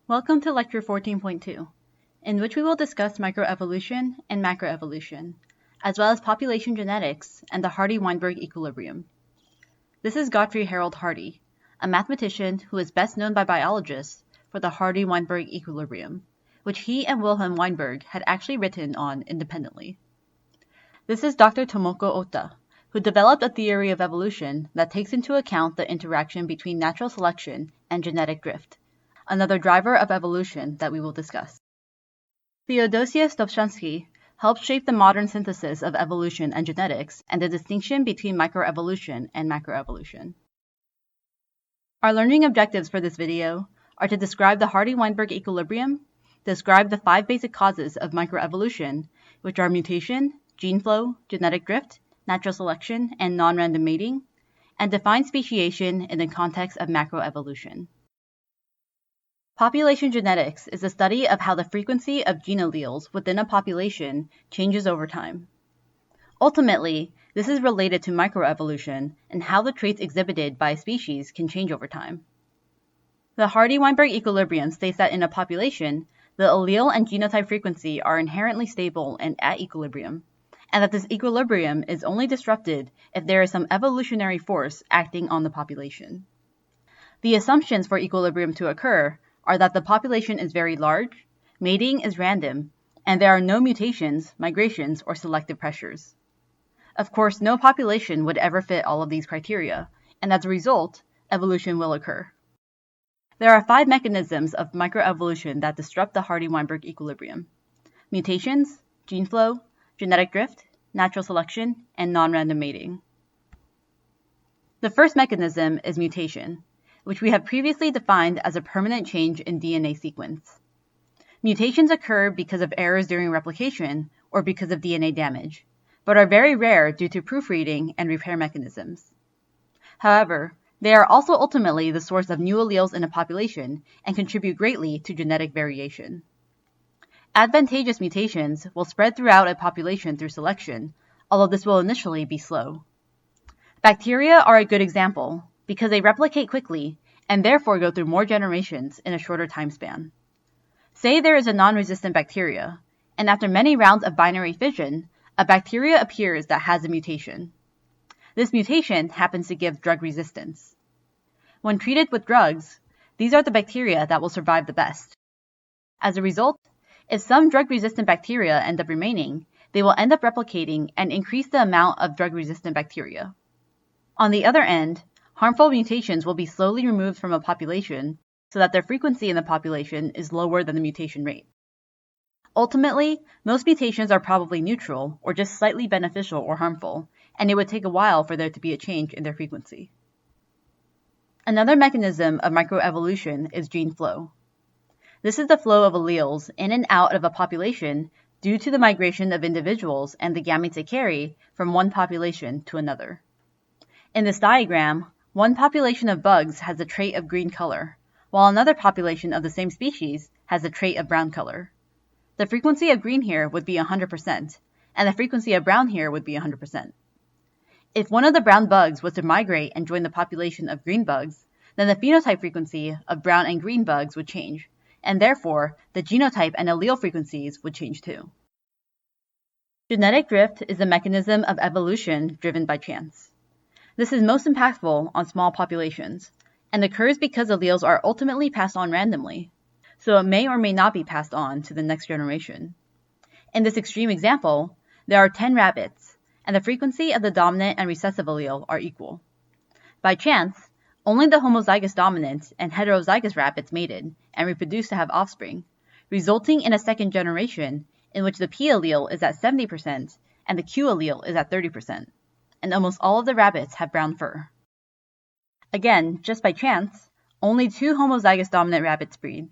Welcome to Lecture 14.2, in which we will discuss microevolution and macroevolution, as well as population genetics and the Hardy-Weinberg equilibrium. This is Godfrey Harold Hardy, a mathematician who is best known by biologists for the Hardy-Weinberg equilibrium, which he and Wilhelm Weinberg had actually written on independently. This is Dr. Tomoko Ota, who developed a theory of evolution that takes into account the interaction between natural selection and genetic drift, another driver of evolution that we will discuss. Theodosia Stopchanski helped shape the modern synthesis of evolution and genetics and the distinction between microevolution and macroevolution. Our learning objectives for this video are to describe the Hardy-Weinberg equilibrium, describe the 5 basic causes of microevolution, which are mutation, gene flow, genetic drift, natural selection, and non-random mating, and define speciation in the context of macroevolution. Population genetics is the study of how the frequency of gene alleles within a population changes over time. Ultimately, this is related to microevolution and how the traits exhibited by a species can change over time. The Hardy-Weinberg equilibrium states that in a population, the allele and genotype frequency are inherently stable and at equilibrium, and that this equilibrium is only disrupted if there is some evolutionary force acting on the population. The assumptions for equilibrium to occur are that the population is very large, mating is random, and there are no mutations, migrations, or selective pressures. Of course, no population would ever fit all of these criteria, and as a result, evolution will occur. There are 5 mechanisms of microevolution that disrupt the Hardy-Weinberg equilibrium: mutations, gene flow, genetic drift, natural selection, and non-random mating. The first mechanism is mutation, which we have previously defined as a permanent change in DNA sequence. Mutations occur because of errors during replication or because of DNA damage, but are very rare due to proofreading and repair mechanisms. However, they are also ultimately the source of new alleles in a population and contribute greatly to genetic variation. Advantageous mutations will spread throughout a population through selection, although this will initially be slow. Bacteria are a good example because they replicate quickly and therefore go through more generations in a shorter time span. Say there is a non-resistant bacteria, and after many rounds of binary fission, a bacteria appears that has a mutation. This mutation happens to give drug resistance. When treated with drugs, these are the bacteria that will survive the best. As a result, if some drug-resistant bacteria end up remaining, they will end up replicating and increase the amount of drug-resistant bacteria. On the other end, harmful mutations will be slowly removed from a population so that their frequency in the population is lower than the mutation rate. Ultimately, most mutations are probably neutral or just slightly beneficial or harmful, and it would take a while for there to be a change in their frequency. Another mechanism of microevolution is gene flow. This is the flow of alleles in and out of a population due to the migration of individuals and the gametes they carry from one population to another. In this diagram, one population of bugs has the trait of green color, while another population of the same species has the trait of brown color. The frequency of green here would be 100%, and the frequency of brown here would be 100%. If one of the brown bugs was to migrate and join the population of green bugs, then the phenotype frequency of brown and green bugs would change, and therefore the genotype and allele frequencies would change too. Genetic drift is a mechanism of evolution driven by chance. This is most impactful on small populations, and occurs because alleles are ultimately passed on randomly, so it may or may not be passed on to the next generation. In this extreme example, there are 10 rabbits, and the frequency of the dominant and recessive allele are equal. By chance, only the homozygous dominant and heterozygous rabbits mated and reproduced to have offspring, resulting in a second generation in which the P allele is at 70% and the Q allele is at 30%, and almost all of the rabbits have brown fur. Again, just by chance, only 2 homozygous dominant rabbits breed.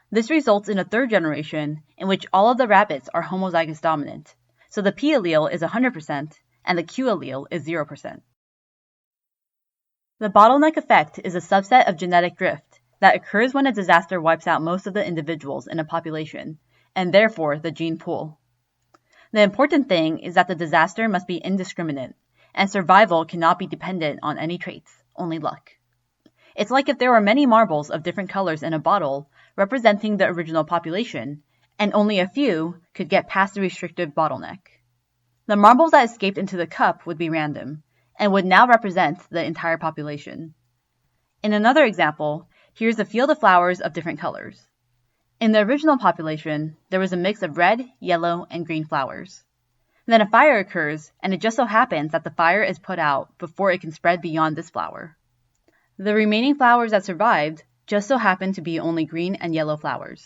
This results in a third generation in which all of the rabbits are homozygous dominant, so the P allele is 100% and the Q allele is 0%. The bottleneck effect is a subset of genetic drift that occurs when a disaster wipes out most of the individuals in a population, and therefore the gene pool. The important thing is that the disaster must be indiscriminate, and survival cannot be dependent on any traits, only luck. It's like if there were many marbles of different colors in a bottle representing the original population, and only a few could get past the restrictive bottleneck. The marbles that escaped into the cup would be random, and would now represent the entire population. In another example, here's a field of flowers of different colors. In the original population, there was a mix of red, yellow, and green flowers. Then a fire occurs, and it just so happens that the fire is put out before it can spread beyond this flower. The remaining flowers that survived just so happen to be only green and yellow flowers.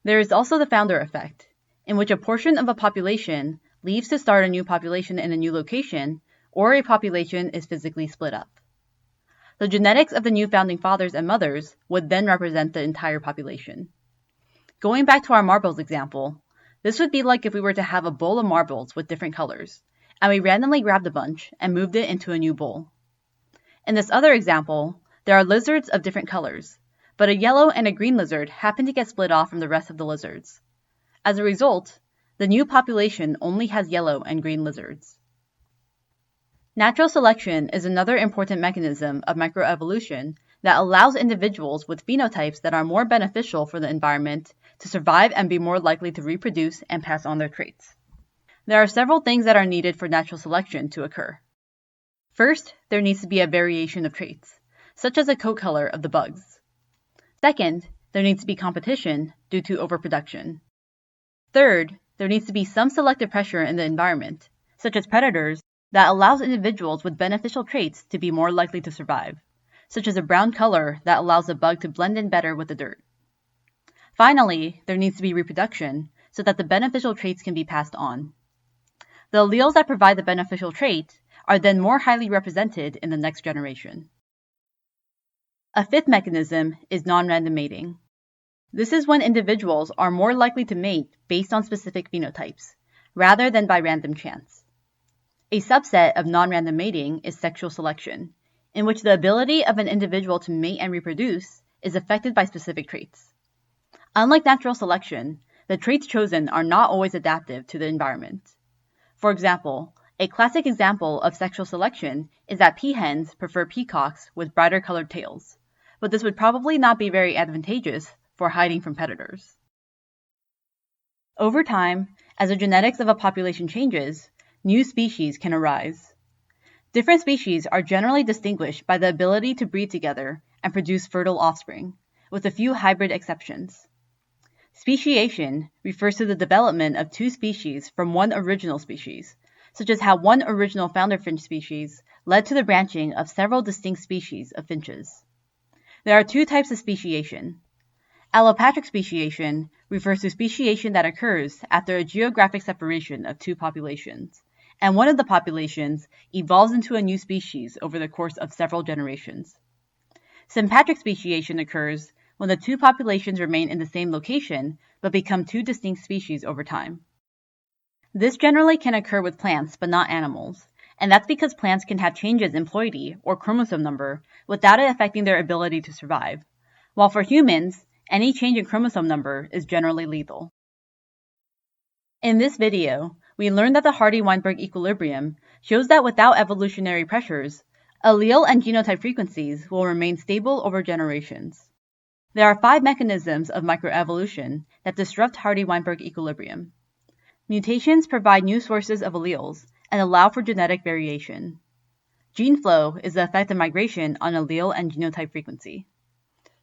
There is also the founder effect, in which a portion of a population leaves to start a new population in a new location, or a population is physically split up. The genetics of the new founding fathers and mothers would then represent the entire population. Going back to our marbles example, this would be like if we were to have a bowl of marbles with different colors, and we randomly grabbed a bunch and moved it into a new bowl. In this other example, there are lizards of different colors, but a yellow and a green lizard happen to get split off from the rest of the lizards. As a result, the new population only has yellow and green lizards. Natural selection is another important mechanism of microevolution that allows individuals with phenotypes that are more beneficial for the environment to survive and be more likely to reproduce and pass on their traits. There are several things that are needed for natural selection to occur. First, there needs to be a variation of traits, such as the coat color of the bugs. Second, there needs to be competition due to overproduction. Third, there needs to be some selective pressure in the environment, such as predators, that allows individuals with beneficial traits to be more likely to survive, such as a brown color that allows the bug to blend in better with the dirt. Finally, there needs to be reproduction so that the beneficial traits can be passed on. The alleles that provide the beneficial trait are then more highly represented in the next generation. A fifth mechanism is non-random mating. This is when individuals are more likely to mate based on specific phenotypes, rather than by random chance. A subset of non-random mating is sexual selection, in which the ability of an individual to mate and reproduce is affected by specific traits. Unlike natural selection, the traits chosen are not always adaptive to the environment. For example, a classic example of sexual selection is that peahens prefer peacocks with brighter colored tails, but this would probably not be very advantageous for hiding from predators. Over time, as the genetics of a population changes, new species can arise. Different species are generally distinguished by the ability to breed together and produce fertile offspring, with a few hybrid exceptions. Speciation refers to the development of two species from one original species, such as how one original founder finch species led to the branching of several distinct species of finches. There are two types of speciation. Allopatric speciation refers to speciation that occurs after a geographic separation of two populations, and one of the populations evolves into a new species over the course of several generations. Sympatric speciation occurs when the two populations remain in the same location but become two distinct species over time. This generally can occur with plants but not animals, and that's because plants can have changes in ploidy or chromosome number without it affecting their ability to survive, while for humans, any change in chromosome number is generally lethal. In this video, we learned that the Hardy-Weinberg equilibrium shows that without evolutionary pressures, allele and genotype frequencies will remain stable over generations. There are 5 mechanisms of microevolution that disrupt Hardy-Weinberg equilibrium. Mutations provide new sources of alleles and allow for genetic variation. Gene flow is the effect of migration on allele and genotype frequency.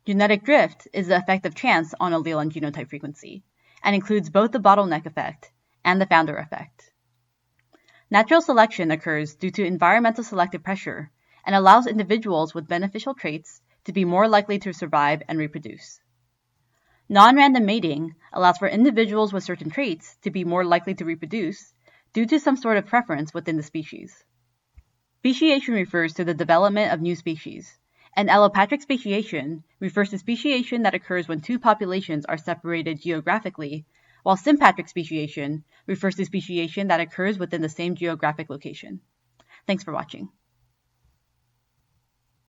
Genetic drift is the effect of chance on allele and genotype frequency, and includes both the bottleneck effect and the founder effect. Natural selection occurs due to environmental selective pressure and allows individuals with beneficial traits to be more likely to survive and reproduce. Non-random mating allows for individuals with certain traits to be more likely to reproduce due to some sort of preference within the species. Speciation refers to the development of new species, and allopatric speciation refers to speciation that occurs when two populations are separated geographically, while sympatric speciation refers to speciation that occurs within the same geographic location. Thanks for watching.